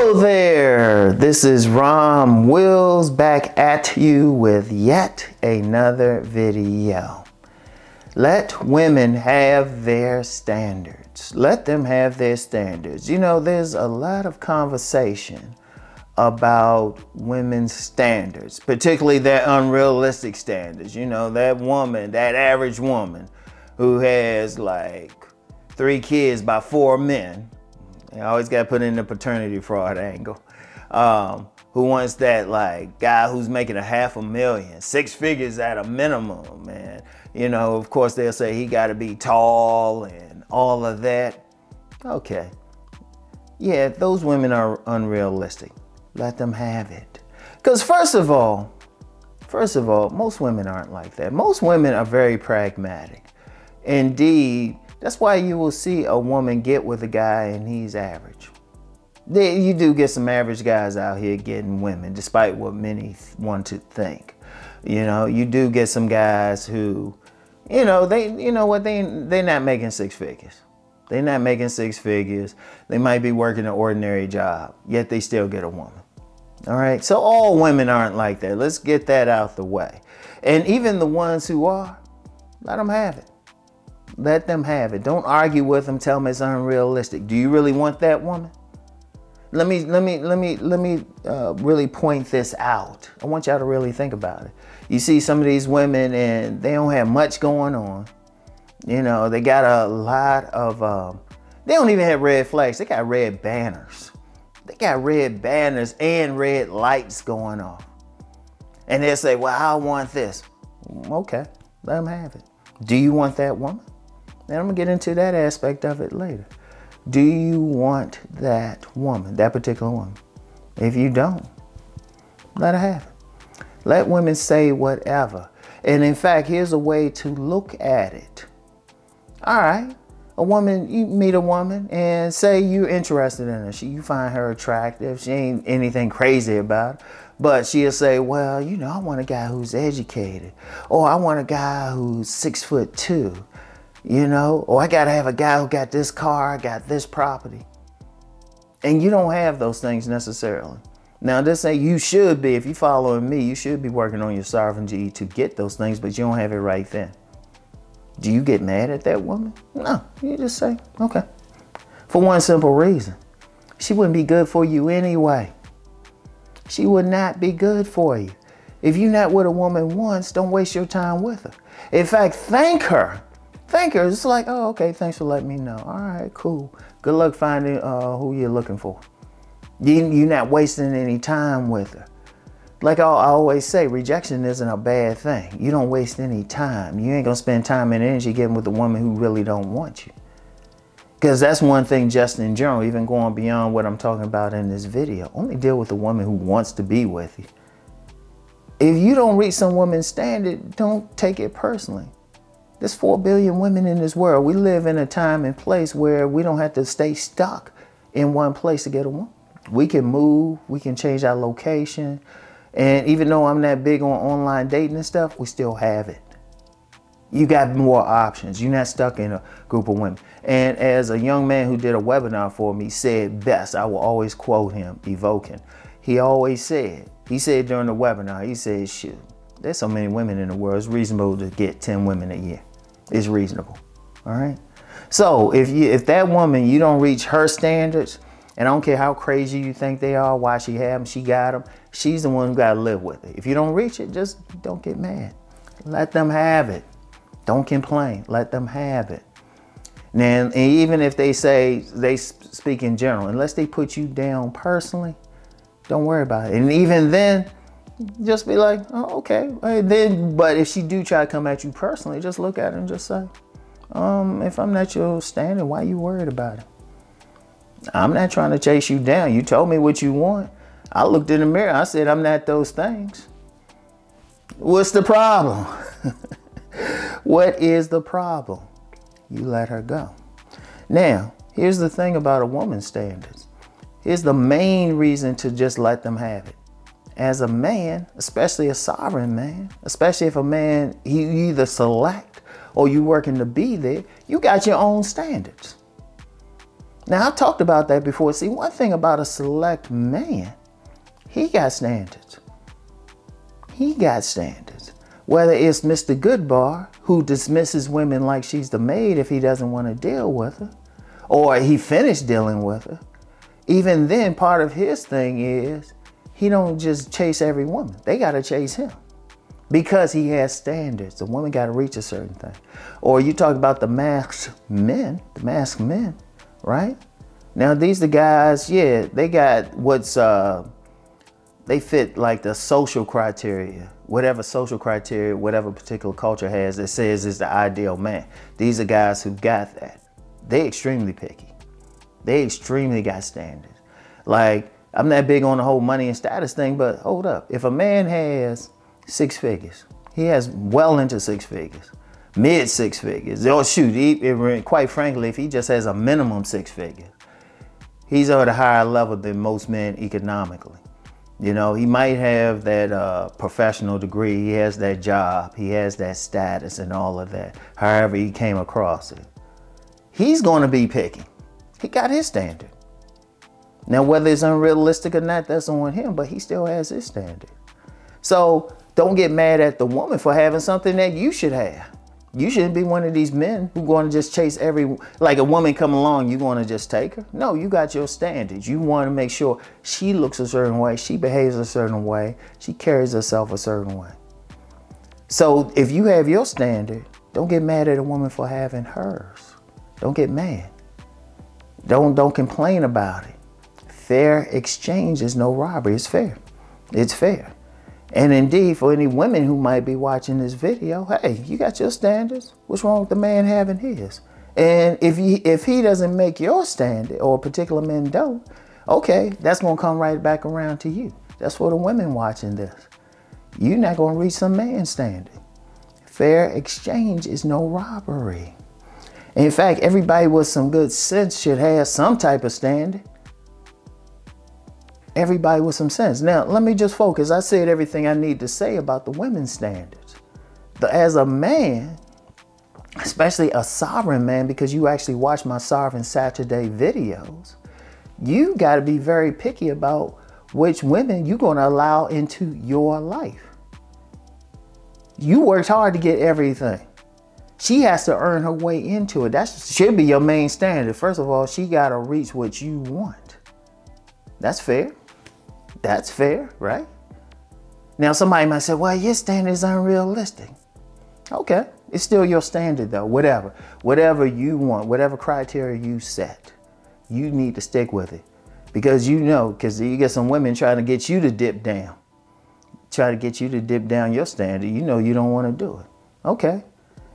Hello there, this is Rom Wills back at you with yet another video. Let women have their standards. Let them have their standards. You know, there's a lot of conversation about women's standards, particularly their unrealistic standards. You know, that woman, that average woman who has like 3 kids by 4 men. I always got to put in the paternity fraud angle. Who wants that like guy who's making $500,000, 6 figures at a minimum, man. You know, of course they'll say he got to be tall and all of that. Okay. Yeah, those women are unrealistic. Let them have it. Because first of all, most women aren't like that. Most women are very pragmatic. Indeed, that's why you will see a woman get with a guy and he's average. You do get some average guys out here getting women, despite what many want to think. You know, you do get some guys who, they're not making 6 figures. They're not making 6 figures. They might be working an ordinary job, yet they still get a woman. All right, so all women aren't like that. Let's get that out the way. And even the ones who are, let them have it. Let them have it. Don't argue with them. Tell them it's unrealistic. Do you really want that woman? Let me really point this out. I want y'all to really think about it. You see some of these women and they don't have much going on. You know, they got a lot of, they don't even have red flags. They got red banners. They got red banners and red lights going off. And they'll say, well, I want this. Okay, let them have it. Do you want that woman? And I'm gonna get into that aspect of it later. Do you want that woman, that particular woman? If you don't, let her have it. Let women say whatever. And in fact, here's a way to look at it. All right, a woman, you meet a woman and say you're interested in her. You find her attractive. She ain't anything crazy about her. But she'll say, well, you know, I want a guy who's educated. Or I want a guy who's 6'2". You know, or I got to have a guy who got this car, got this property. And you don't have those things necessarily. Now, this ain't, you should be, if you're following me, you should be working on your sovereignty to get those things, but you don't have it right then. Do you get mad at that woman? No, you just say, okay. For one simple reason, she wouldn't be good for you anyway. She would not be good for you. If you're not with a woman once, don't waste your time with her. In fact, thank her. Thank her. It's like, oh, okay, thanks for letting me know. All right, cool. Good luck finding who you're looking for. You're not wasting any time with her. Like I always say, rejection isn't a bad thing. You don't waste any time. You ain't gonna spend time and energy getting with a woman who really don't want you. Because that's one thing just in general, even going beyond what I'm talking about in this video. Only deal with a woman who wants to be with you. If you don't reach some woman's standard, don't take it personally. There's 4 billion women in this world. We live in a time and place where we don't have to stay stuck in one place to get a woman. We can move, we can change our location. And even though I'm not big on online dating and stuff, we still have it. You got more options. You're not stuck in a group of women. And as a young man who did a webinar for me said best, I will always quote him, evoking. He always said, during the webinar, he said, shoot, there's so many women in the world, it's reasonable to get 10 women a year. It's reasonable, all right? So if that woman, you don't reach her standards, and I don't care how crazy you think they are, why she have them, she got them, she's the one who got to live with it. If you don't reach it, just don't get mad. Let them have it. Don't complain. Let them have it. Now, and even if they say, they speak in general, unless they put you down personally, don't worry about it. And even then, just be like, oh, okay. But if she do try to come at you personally, just look at her and just say, if I'm not your standard, why are you worried about it? I'm not trying to chase you down. You told me what you want. I looked in the mirror. I said, I'm not those things. What's the problem? What is the problem? You let her go. Now, here's the thing about a woman's standards. Here's the main reason to just let them have it. As a man, especially a sovereign man, especially if a man, you either select or you working to be there, you got your own standards. Now, I've talked about that before. See, one thing about a select man, he got standards. He got standards. Whether it's Mr. Goodbar, who dismisses women like she's the maid if he doesn't want to deal with her, or he finished dealing with her. Even then, part of his thing is he don't just chase every woman. They got to chase him because he has standards. The woman got to reach a certain thing. Or you talk about the masked men, right? Now, these the guys, yeah, they got what's, they fit like the social criteria, whatever social criteria, whatever particular culture has that says is the ideal man. These are guys who got that. They extremely picky. They extremely got standards. Like, I'm not big on the whole money and status thing, but hold up. If a man has 6 figures, he has well into 6 figures, mid 6 figures, or shoot, quite frankly, if he just has a minimum 6 figures, he's at a higher level than most men economically. You know, he might have that professional degree, he has that job, he has that status and all of that, however he came across it. He's going to be picky. He got his standard. Now, whether it's unrealistic or not, that's on him, but he still has his standard. So don't get mad at the woman for having something that you should have. You shouldn't be one of these men who going to just chase like a woman come along, you going to just take her? No, you got your standards. You want to make sure she looks a certain way, she behaves a certain way, she carries herself a certain way. So if you have your standard, don't get mad at a woman for having hers. Don't get mad. Don't complain about it. Fair exchange is no robbery. It's fair. It's fair. And indeed, for any women who might be watching this video, hey, you got your standards. What's wrong with the man having his? And if he doesn't make your standard, or particular men don't, okay, that's going to come right back around to you. That's for the women watching this. You're not going to reach some man's standard. Fair exchange is no robbery. In fact, everybody with some good sense should have some type of standard. Everybody with some sense. Now, let me just focus. I said everything I need to say about the women's standards. As a man, especially a sovereign man, because you actually watch my Sovereign Saturday videos, you got to be very picky about which women you're going to allow into your life. You worked hard to get everything. She has to earn her way into it. That should be your main standard. First of all, she got to reach what you want. That's fair. That's fair, right? Now, somebody might say, well, your standard is unrealistic. Okay, it's still your standard though, whatever you want, whatever criteria you set, you need to stick with it. Because you get some women trying to get you to dip down, your standard. You know you don't want to do it. Okay.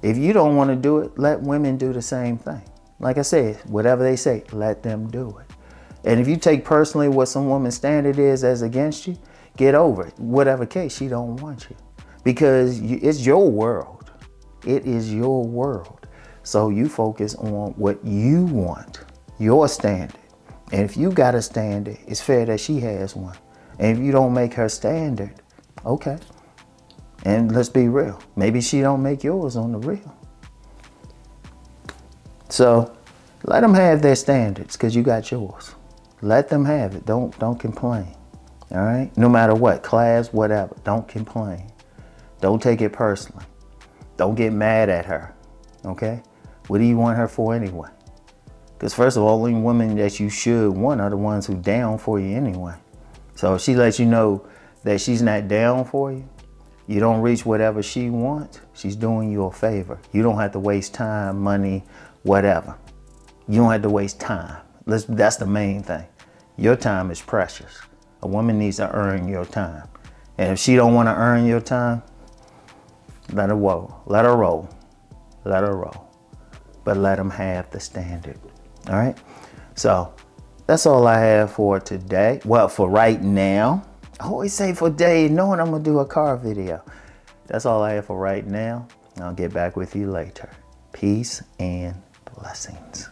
If you don't want to do it, let women do the same thing. Like I said, whatever they say, let them do it. And if you take personally what some woman's standard is as against you, get over it. Whatever case, she don't want you. Because it's your world. It is your world. So you focus on what you want, your standard. And if you got a standard, it's fair that she has one. And if you don't make her standard, okay. And let's be real, maybe she don't make yours on the real. So let them have their standards because you got yours. Let them have it. Don't complain. All right? No matter what, class, whatever, don't complain. Don't take it personally. Don't get mad at her. Okay? What do you want her for anyway? Because first of all, only women that you should want are the ones who down for you anyway. So if she lets you know that she's not down for you, you don't reach whatever she wants, she's doing you a favor. You don't have to waste time, money, whatever. You don't have to waste time. That's the main thing. Your time is precious. A woman needs to earn your time. And if she don't want to earn your time, let her roll. Let her roll. Let her roll. But let them have the standard. All right? So that's all I have for today. Well, for right now. I always say for day, knowing I'm going to do a car video. That's all I have for right now. I'll get back with you later. Peace and blessings.